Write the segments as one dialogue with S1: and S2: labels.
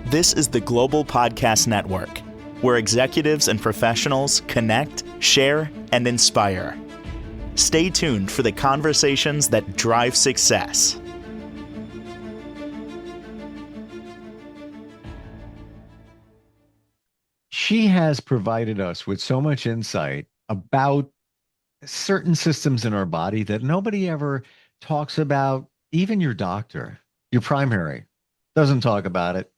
S1: This is the Global Podcast Network, where executives and professionals connect, share, and inspire. Stay tuned for the conversations that drive success.
S2: She has provided us with so much insight about certain systems in our body that nobody ever talks about. Even your doctor, your primary, doesn't talk about it,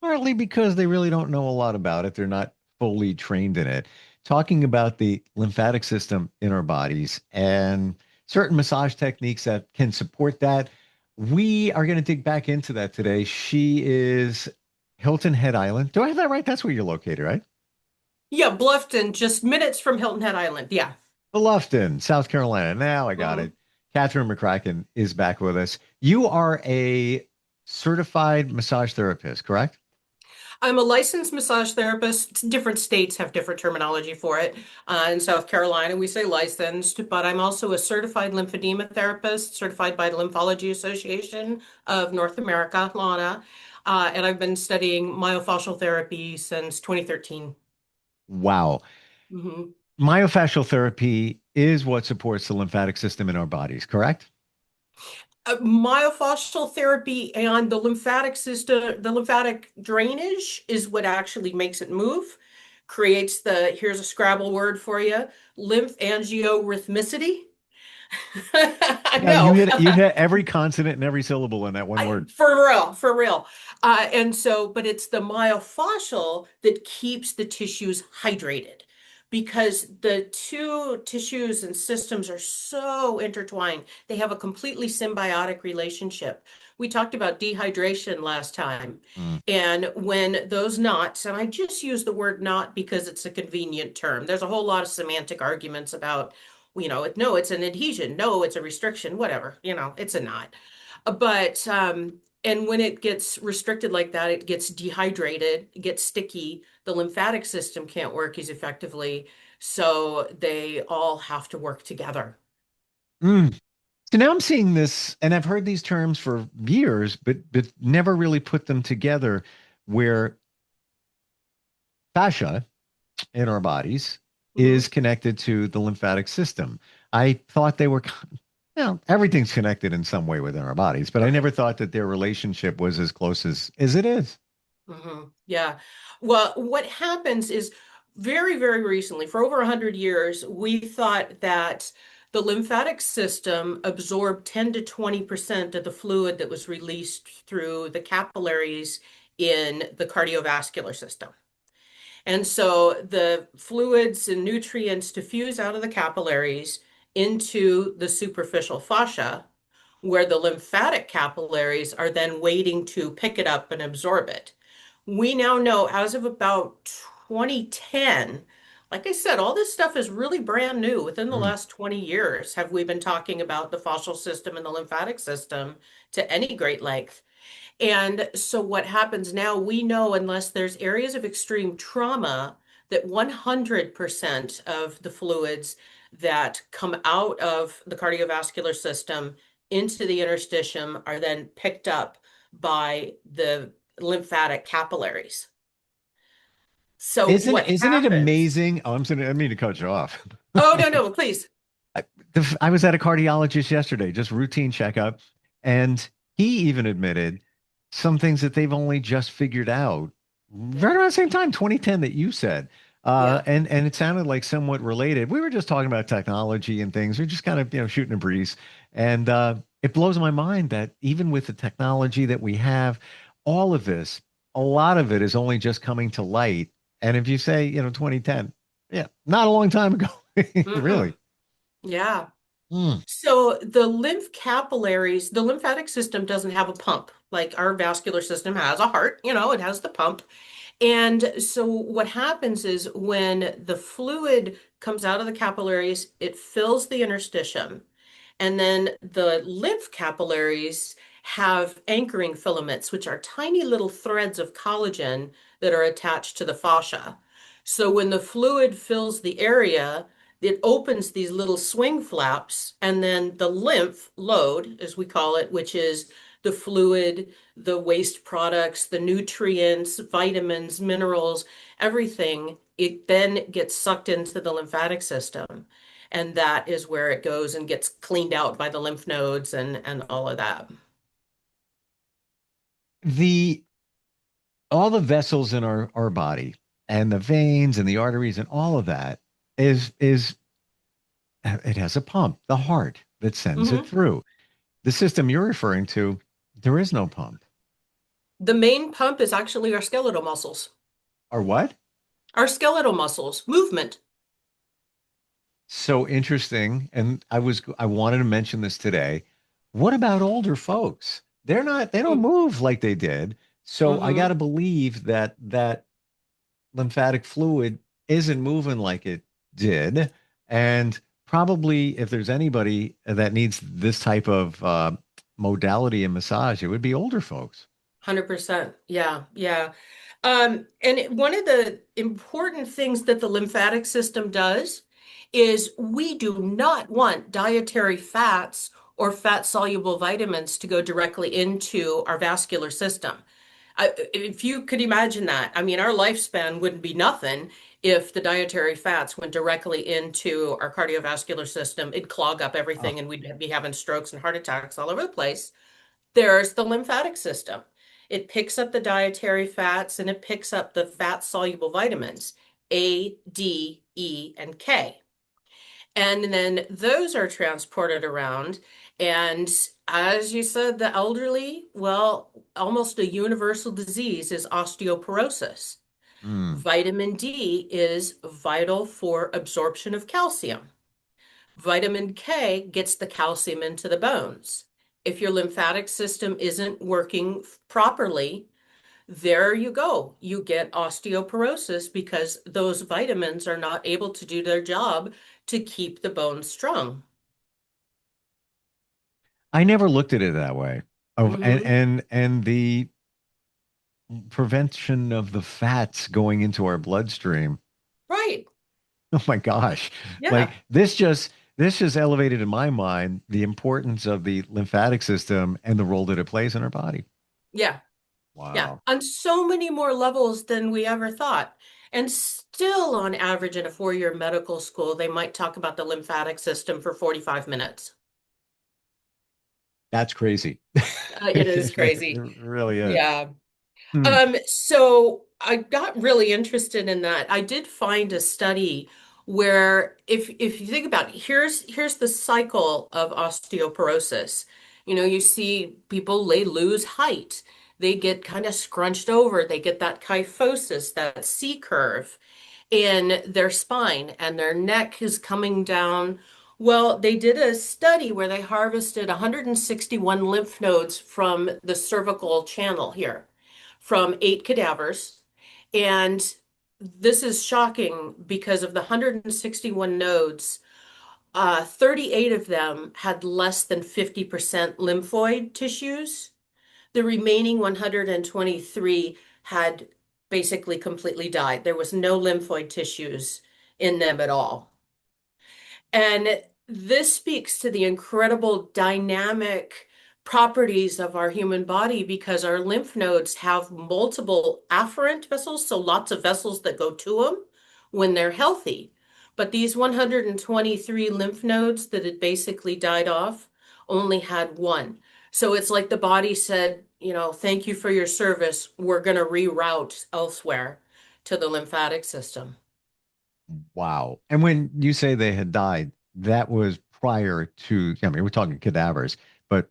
S2: partly because they really don't know a lot about it. They're not fully trained in it. Talking about the lymphatic system in our bodies and certain massage techniques that can support that. We are going to dig back into that today. She is Hilton Head Island. Do I have that right? That's where you're located, right?
S3: Yeah, Bluffton, just minutes from Hilton Head Island. Yeah.
S2: Bluffton, South Carolina. Now I got
S3: hmm
S2: it. Kathryne McCracken is back with us. You are a certified massage therapist, correct?
S3: I'm a licensed massage therapist. Different states have different terminology for it. In South Carolina, we say licensed, but I'm also a certified lymphedema therapist, certified by the Lymphology Association of North America, LANA. And I've been studying myofascial therapy since 2013.
S2: Wow.
S3: hmm
S2: Myofascial therapy is what supports the lymphatic system in our bodies, correct?
S3: Myofascial therapy and the lymphatic system, the lymphatic drainage is what actually makes it move, creates here's a Scrabble word for you, lymph angiorhythmicity. I
S2: Yeah,
S3: know.
S2: you hit every consonant and every syllable in that one word.
S3: For real, for real. But it's the myofascial that keeps the tissues hydrated because the two tissues and systems are so intertwined. They have a completely symbiotic relationship. We talked about dehydration last time.
S2: Mm.
S3: And when those knots, and I just use the word knot because it's a convenient term, there's a whole lot of semantic arguments about, no, it's an adhesion, no, it's a restriction, whatever, it's a knot. And when it gets restricted like that, it gets dehydrated, it gets sticky. The lymphatic system can't work as effectively. So they all have to work together.
S2: Mm. So now I'm seeing this, and I've heard these terms for years, but never really put them together where fascia in our bodies is
S3: Mhm.
S2: connected to the lymphatic system. I thought they were, everything's connected in some way within our bodies, but I never
S3: Right.
S2: thought that their relationship was as close as it is.
S3: Yeah. Well, what happens is very, very recently, for over 100 years, we thought that the lymphatic system absorbed 10 to 20% of the fluid that was released through the capillaries in the cardiovascular system. And so the fluids and nutrients diffuse out of the capillaries into the superficial fascia, where the lymphatic capillaries are then waiting to pick it up and absorb it. We now know as of about 2010, like I said, all this stuff is really brand new. Within the
S2: Mm.
S3: last 20 years, have we been talking about the fascial system and the lymphatic system to any great length? And so what happens now, we know unless there's areas of extreme trauma, that 100% of the fluids that come out of the cardiovascular system into the interstitium are then picked up by the lymphatic capillaries. So what
S2: Isn't it
S3: happens?
S2: amazing? Oh, I didn't mean to cut you off.
S3: Oh, no, no, please.
S2: I, I was at a cardiologist yesterday, just routine checkup, and he even admitted some things that they've only just figured out right
S3: Yeah,
S2: around the same time, 2010 that you said.
S3: yeah.
S2: And it sounded like somewhat related. We were just talking about technology and things. We're just kind of, shooting a breeze. And it blows my mind that even with the technology that we have, all of this, a lot of it is only just coming to light. And if you say, 2010, yeah, not a long time ago,
S3: hmm
S2: really.
S3: Yeah.
S2: Mm.
S3: So the lymph capillaries, the lymphatic system doesn't have a pump like our vascular system has a heart, it has the pump. And so what happens is when the fluid comes out of the capillaries, it fills the interstitium. And then the lymph capillaries have anchoring filaments, which are tiny little threads of collagen that are attached to the fascia. So when the fluid fills the area, it opens these little swing flaps, and then the lymph load, as we call it, which is the fluid, the waste products, the nutrients, vitamins, minerals, everything, it then gets sucked into the lymphatic system. And that is where it goes and gets cleaned out by the lymph nodes and all of that.
S2: The all the vessels in our body and the veins and the arteries and all of that is it has a pump, the heart that sends it
S3: Mhm.
S2: through. The system you're referring to, there is no pump.
S3: The main pump is actually our skeletal muscles.
S2: Or what?
S3: Our skeletal muscles, movement.
S2: So interesting. And I wanted to mention this today. What about older folks? They don't move like they did. So I got
S3: Mm-hmm.
S2: to believe that lymphatic fluid isn't moving like it did. And probably if there's anybody that needs this type of modality and massage, it would be older folks.
S3: 100%. Yeah, yeah. One of the important things that the lymphatic system does is we do not want dietary fats or fat-soluble vitamins to go directly into our vascular system. If you could imagine that, I mean, our lifespan wouldn't be nothing if the dietary fats went directly into our cardiovascular system. It'd clog up
S2: Oh,
S3: everything and we'd be having strokes and heart attacks all over the place. There's the lymphatic system. It picks up the dietary fats and it picks up the fat soluble vitamins A, D, E, and K. And then those are transported around. And as you said, the elderly, well, almost a universal disease is osteoporosis.
S2: mm.
S3: Vitamin D is vital for absorption of calcium. Vitamin K gets the calcium into the bones. If your lymphatic system isn't working properly, there you go. You get osteoporosis because those vitamins are not able to do their job to keep the bones strong.
S2: I never looked at it that way. Of
S3: Hmm.
S2: and the prevention of the fats going into our bloodstream.
S3: Right.
S2: Oh my gosh. Like
S3: Yeah.
S2: this just elevated in my mind the importance of the lymphatic system and the role that it plays in our body.
S3: Yeah. Yeah.
S2: Wow.
S3: On so many more levels than we ever thought. And still, on average, in a 4-year medical school, they might talk about the lymphatic system for 45 minutes.
S2: That's crazy.
S3: It is
S2: It
S3: crazy.
S2: really is.
S3: Yeah.
S2: Hmm.
S3: So I got really interested in that. I did find a study where if you think about it, here's the cycle of osteoporosis. You know, you see people they lose height. They get kind of scrunched over. They get that kyphosis, that C curve in their spine and their neck is coming down. Well, they did a study where they harvested 161 lymph nodes from the cervical channel here from 8 cadavers. And this is shocking because of the 161 nodes, 38 of them had less than 50% lymphoid tissues. The remaining 123 had basically completely died. There was no lymphoid tissues in them at all. And this speaks to the incredible dynamic properties of our human body because our lymph nodes have multiple afferent vessels, so lots of vessels that go to them when they're healthy. But these 123 lymph nodes that had basically died off only had one. So it's like the body said, you know, thank you for your service. We're going to reroute elsewhere to the lymphatic system.
S2: Wow. And when you say they had died, that was prior to, I mean, we're talking cadavers, but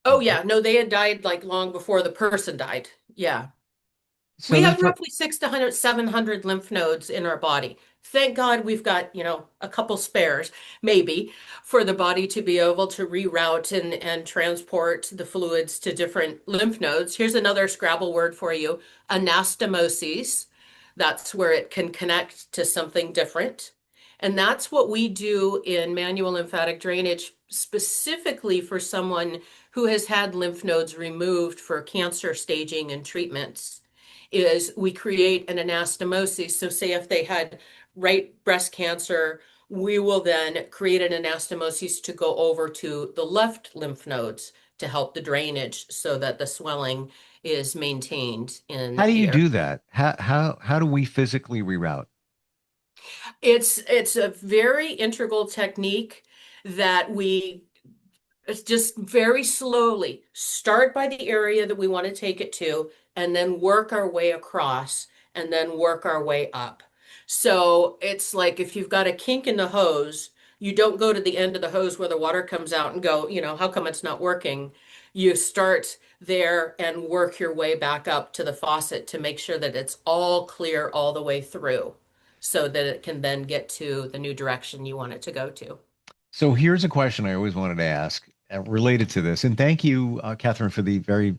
S3: Oh yeah, no, they had died like long before the person died. Yeah.
S2: so
S3: We
S2: this
S3: have
S2: per
S3: roughly 600 to 700 lymph nodes in our body. Thank God we've got, you know, a couple spares, maybe, for the body to be able to reroute and transport the fluids to different lymph nodes. Here's another Scrabble word for you, anastomosis. That's where it can connect to something different. And that's what we do in manual lymphatic drainage, specifically for someone who has had lymph nodes removed for cancer staging and treatments is we create an anastomosis. So say if they had right breast cancer, we will then create an anastomosis to go over to the left lymph nodes to help the drainage so that the swelling is maintained
S2: How
S3: in
S2: do
S3: the
S2: you
S3: area.
S2: do that? How do we physically reroute?
S3: It's a very integral technique that we just very slowly start by the area that we want to take it to, and then work our way across, and then work our way up. So it's like if you've got a kink in the hose, you don't go to the end of the hose where the water comes out and go, how come it's not working? You start there and work your way back up to the faucet to make sure that it's all clear all the way through so that it can then get to the new direction you want it to go to.
S2: So here's a question I always wanted to ask related to this. And thank you, Kathryne, for the very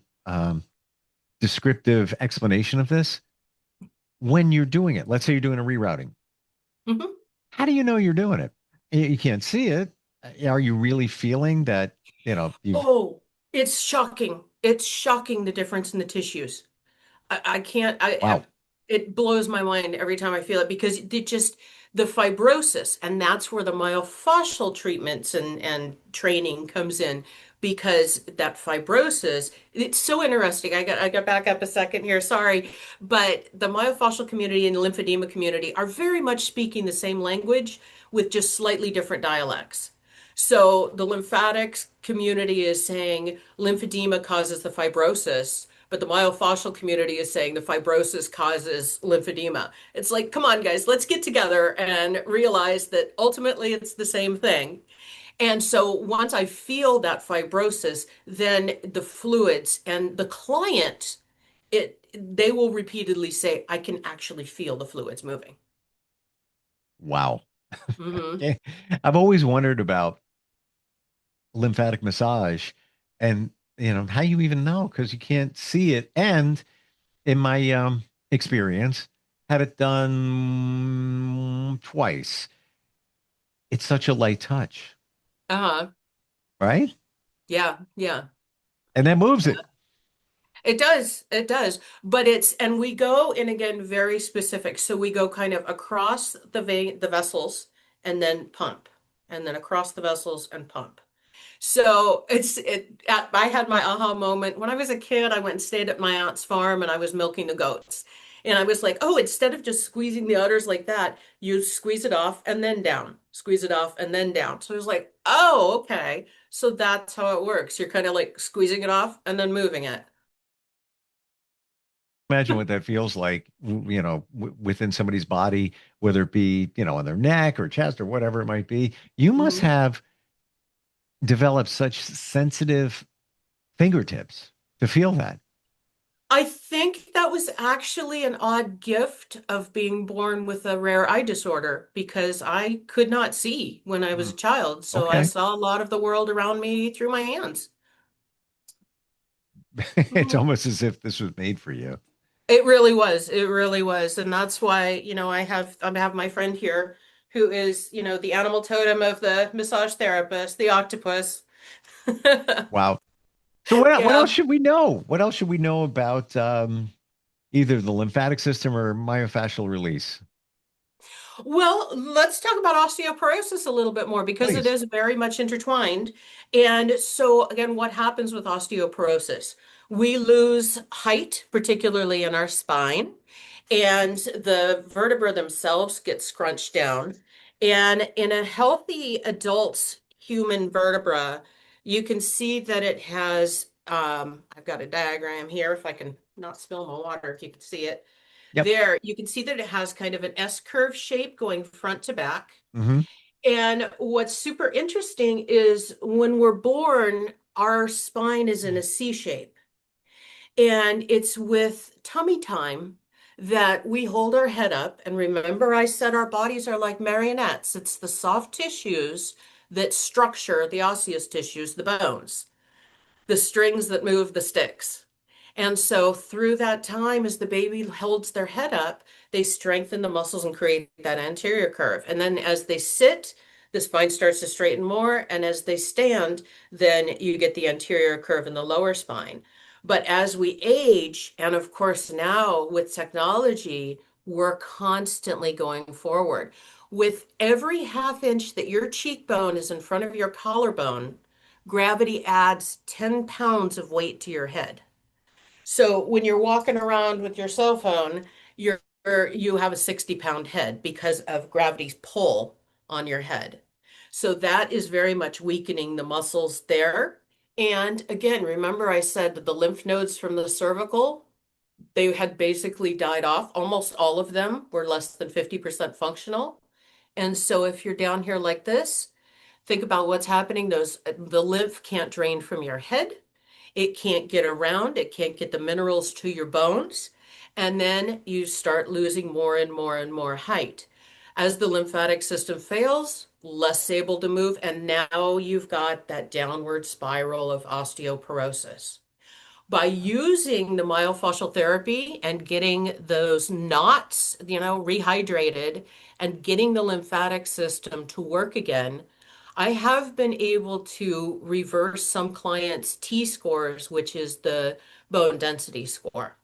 S2: descriptive explanation of this. When you're doing it, let's say you're doing a rerouting,
S3: Mhm.
S2: how do you know you're doing it? You can't see it. Are you really feeling that, you've,
S3: Oh, it's shocking. It's shocking the difference in the tissues. I can't,
S2: wow,
S3: it blows my mind every time I feel it because the fibrosis, and that's where the myofascial treatments and training comes in because that fibrosis, it's so interesting. I got back up a second here, sorry, but the myofascial community and the lymphedema community are very much speaking the same language with just slightly different dialects. So the lymphatics community is saying lymphedema causes the fibrosis, but the myofascial community is saying the fibrosis causes lymphedema. It's like, come on, guys, let's get together and realize that ultimately it's the same thing. And so once I feel that fibrosis, then the fluids and the client, they will repeatedly say, I can actually feel the fluids moving.
S2: wow.
S3: Hmm.
S2: Okay. I've always wondered about lymphatic massage and, how you even know because you can't see it. And in my experience, had it done twice. It's such a light touch,
S3: Uh-huh.
S2: right?
S3: Yeah, yeah.
S2: And that moves it.
S3: It does. It does. And we go in again very specific. So we go kind of across the vessels and then pump, and then across the vessels and pump. So I had my aha moment when I was a kid. I went and stayed at my aunt's farm and I was milking the goats. And I was like, oh, instead of just squeezing the udders like that, you squeeze it off and then down, squeeze it off and then down. So I was like, oh, okay. So that's how it works. You're kind of like squeezing it off and then moving it.
S2: Imagine what that feels like, within somebody's body, whether it be, on their neck or chest or whatever it might be. You must
S3: Mhm.
S2: have developed such sensitive fingertips to feel that.
S3: I think that was actually an odd gift of being born with a rare eye disorder because I could not see when I was
S2: Hmm.
S3: a child. So I
S2: Okay.
S3: saw a lot of the world around me through my hands.
S2: It's
S3: Mhm.
S2: almost as if this was made for you.
S3: It really was. It really was. And that's why, I have my friend here who is, the animal totem of the massage therapist, the octopus.
S2: Wow. So what else
S3: Yeah.
S2: should we know? What else should we know about either the lymphatic system or myofascial release?
S3: Well, let's talk about osteoporosis a little bit more because it
S2: Please.
S3: is very much intertwined. And so, again, what happens with osteoporosis? We lose height, particularly in our spine, and the vertebrae themselves get scrunched down. And in a healthy adult human vertebra, you can see that it has, I've got a diagram here if I can not spill my water, if you can see it.
S2: Yep.
S3: There, you can see that it has kind of an S-curve shape going front to back.
S2: Hmm.
S3: And what's super interesting is when we're born, our spine is in a C shape. And it's with tummy time that we hold our head up. And remember, I said our bodies are like marionettes. It's the soft tissues that structure the osseous tissues, the bones, the strings that move the sticks. And so through that time, as the baby holds their head up, they strengthen the muscles and create that anterior curve. And then as they sit, the spine starts to straighten more. And as they stand, then you get the anterior curve in the lower spine. But as we age, and of course now with technology, we're constantly going forward. With every half inch that your cheekbone is in front of your collarbone, gravity adds 10 pounds of weight to your head. So when you're walking around with your cell phone, you're you have a 60-pound head because of gravity's pull on your head. So that is very much weakening the muscles there. And again, remember I said that the lymph nodes from the cervical, they had basically died off. Almost all of them were less than 50% functional. And so if you're down here like this, think about what's happening. The lymph can't drain from your head. It can't get around. It can't get the minerals to your bones. And then you start losing more and more and more height. As the lymphatic system fails, less able to move. And now you've got that downward spiral of osteoporosis. By using the myofascial therapy and getting those knots, rehydrated and getting the lymphatic system to work again, I have been able to reverse some clients' T scores, which is the bone density score.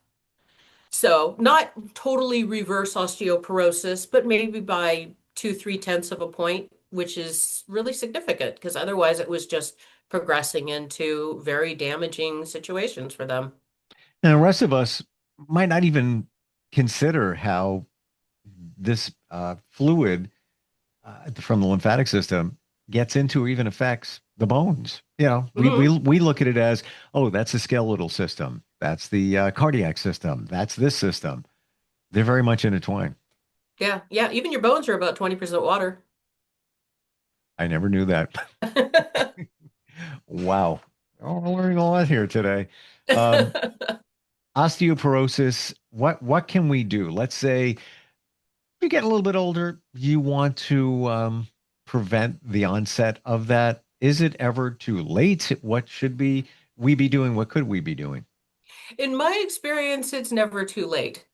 S3: So not totally reverse osteoporosis, but maybe by two, three tenths of a point, which is really significant because otherwise it was just progressing into very damaging situations for them.
S2: And the rest of us might not even consider how this fluid from the lymphatic system gets into or even affects the bones. You know,
S3: Mhm.
S2: we look at it as, oh, that's the skeletal system, that's the cardiac system, that's this system. They're very much intertwined.
S3: Yeah, yeah. Even your bones are about 20% water.
S2: I never knew that. Wow. Oh, we're learning a lot here today. Um, Osteoporosis, what can we do? Let's say you get a little bit older, you want to prevent the onset of that. Is it ever too late? What should we be doing? What could we be doing?
S3: In my experience, it's never too late.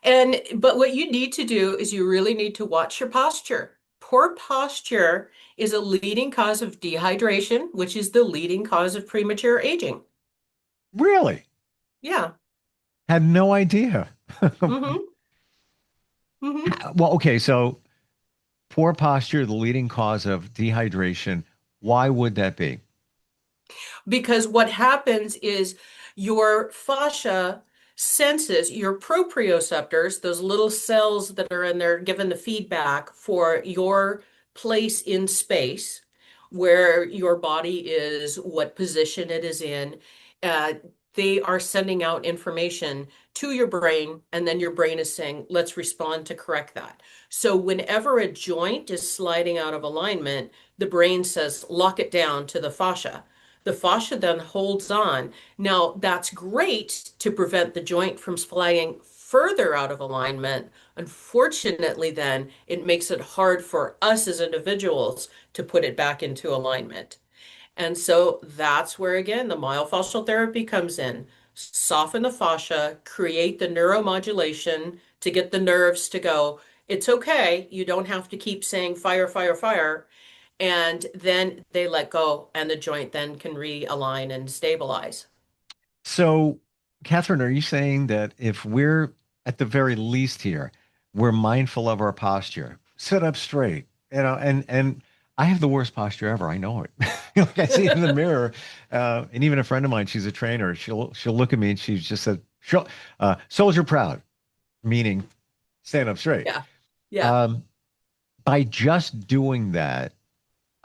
S3: But what you need to do is you really need to watch your posture. Poor posture is a leading cause of dehydration, which is the leading cause of premature aging.
S2: Really?
S3: Yeah.
S2: Had no idea.
S3: Mm-hmm. Mm-hmm.
S2: Well, okay, so poor posture, the leading cause of dehydration. Why would that be?
S3: Because what happens is your fascia senses your proprioceptors, those little cells that are in there giving the feedback for your place in space, where your body is, what position it is in. Uh, they are sending out information to your brain, and then your brain is saying, let's respond to correct that. So, whenever a joint is sliding out of alignment, the brain says, lock it down to the fascia. The fascia then holds on. Now, that's great to prevent the joint from sliding further out of alignment. Unfortunately, then it makes it hard for us as individuals to put it back into alignment. And so that's where, again, the myofascial therapy comes in. Soften the fascia, create the neuromodulation to get the nerves to go, it's okay. You don't have to keep saying fire, fire, fire. And then they let go, and the joint then can realign and stabilize.
S2: So, Catherine, are you saying that if we're at the very least here, we're mindful of our posture, sit up straight, and I have the worst posture ever. I know it. Like I see it in the mirror, and even a friend of mine, she's a trainer. She'll look at me and she's just said, "Soldier proud," meaning stand up straight.
S3: Yeah. Yeah.
S2: Um, by just doing that,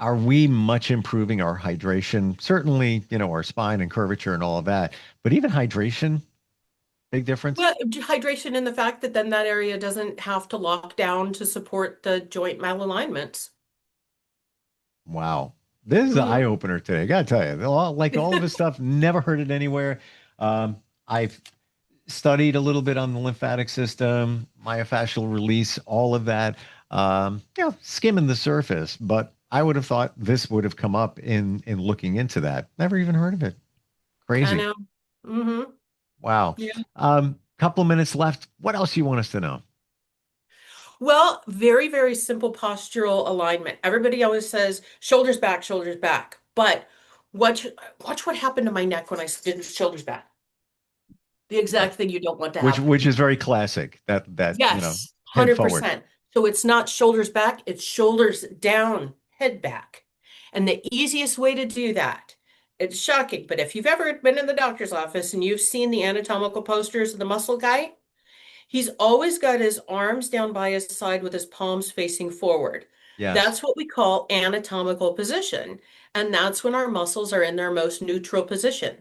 S2: are we much improving our hydration? Certainly, our spine and curvature and all of that, but even hydration, big difference.
S3: Well, hydration and the fact that then that area doesn't have to lock down to support the joint malalignments.
S2: Wow. This is an eye
S3: Hmm.
S2: opener today. I gotta tell you, like all of this stuff, never heard it anywhere. I've studied a little bit on the lymphatic system, myofascial release, all of that. Skimming the surface, but I would have thought this would have come up in looking into that. Never even heard of it.
S3: I
S2: Crazy.
S3: know. Hmm.
S2: Wow.
S3: Yeah.
S2: Couple of minutes left. What else do you want us to know?
S3: Well, very, very simple postural alignment. Everybody always says shoulders back, shoulders back. But watch, watch what happened to my neck when I did shoulders back. The
S2: Right.
S3: exact thing you don't want to
S2: Which
S3: happen.
S2: which is very classic. That
S3: Yes,
S2: head forward.
S3: 100%. So it's not shoulders back, it's shoulders down, head back. And the easiest way to do that It's shocking, but if you've ever been in the doctor's office and you've seen the anatomical posters of the muscle guy, he's always got his arms down by his side with his palms facing forward.
S2: Yes.
S3: That's what we call anatomical position. And that's when our muscles are in their most neutral position.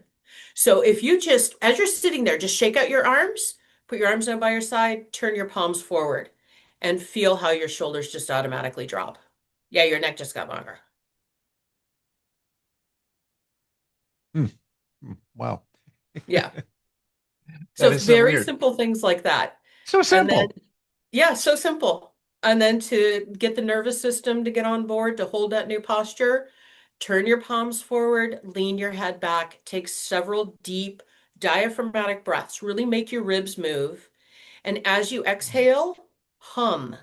S3: So if you just, as you're sitting there, just shake out your arms, put your arms down by your side, turn your palms forward, and feel how your shoulders just automatically drop. Yeah, your neck just got longer.
S2: Hmm. Wow.
S3: Yeah.
S2: That
S3: So
S2: is so
S3: very
S2: weird.
S3: simple things like that.
S2: So
S3: And then,
S2: simple.
S3: yeah, so simple. And then to get the nervous system to get on board, to hold that new posture, turn your palms forward, lean your head back, take several deep diaphragmatic breaths, really make your ribs move. And as you exhale, hum,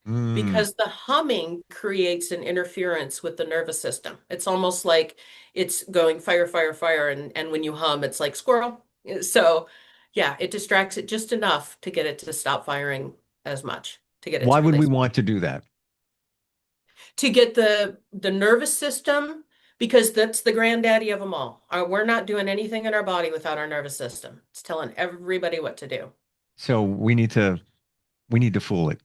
S2: Mm.
S3: because the humming creates an interference with the nervous system. It's almost like it's going fire, fire, fire. And when you hum, it's like squirrel. So, yeah, it distracts it just enough to get it to stop firing as much, to get it
S2: Why
S3: to
S2: would we
S3: release.
S2: want to do that?
S3: To get the nervous system, because that's the granddaddy of them all. We're not doing anything in our body without our nervous system. It's telling everybody what to do.
S2: So we need to fool it.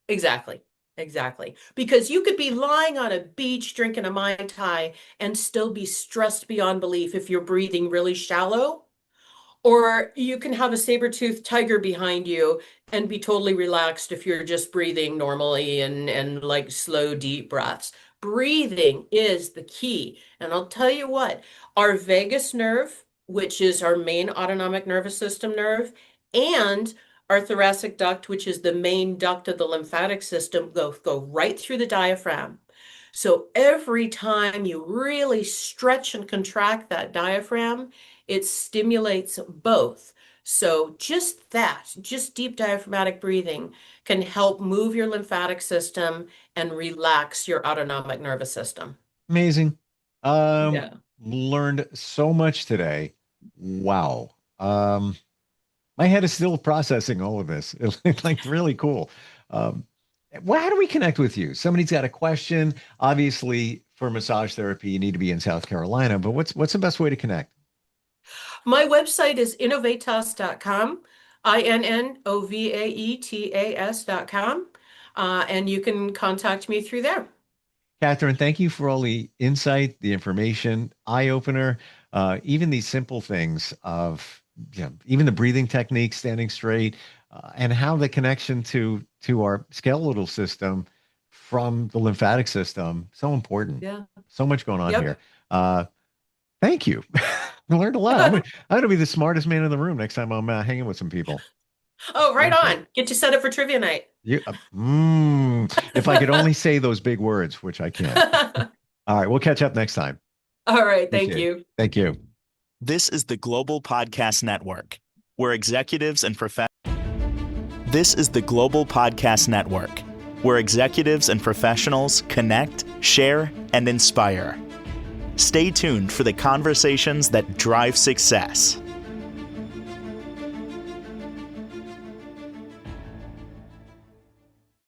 S3: Exactly. Exactly. Because you could be lying on a beach drinking a Mai Tai and still be stressed beyond belief if you're breathing really shallow. Or you can have a saber-toothed tiger behind you and be totally relaxed if you're just breathing normally and like slow, deep breaths. Breathing is the key. And I'll tell you what, our vagus nerve, which is our main autonomic nervous system nerve, and our thoracic duct, which is the main duct of the lymphatic system, go right through the diaphragm. So every time you really stretch and contract that diaphragm, it stimulates both. So just deep diaphragmatic breathing can help move your lymphatic system and relax your autonomic nervous system.
S2: Amazing. Um,
S3: Yeah.
S2: Learned so much today. Wow. My head is still processing all of this. It's like really cool. Um, well, how do we connect with you? Somebody's got a question. Obviously, for massage therapy, you need to be in South Carolina, but what's the best way to connect?
S3: My website is innovaetas.com, Innovaetas.com, and you can contact me through there.
S2: Kathryne, thank you for all the insight, the information, eye opener, even these simple things of even the breathing technique, standing straight, and how the connection to our skeletal system from the lymphatic system so important.
S3: Yeah.
S2: So much going on
S3: Yep.
S2: here. Uh, Thank you. I learned a lot. I'm gonna be the smartest man in the room next time I'm hanging with some people.
S3: Oh, right
S2: Seriously.
S3: on. Get you set up for trivia night.
S2: If I could only say those big words, which I can't. All right, we'll catch up next time.
S3: All right. Thank
S2: Appreciate it.
S3: you.
S2: Thank you.
S1: This is the Global Podcast Network, where executives and prof- This is the Global Podcast Network, where executives and professionals connect, share, and inspire. Stay tuned for the conversations that drive success.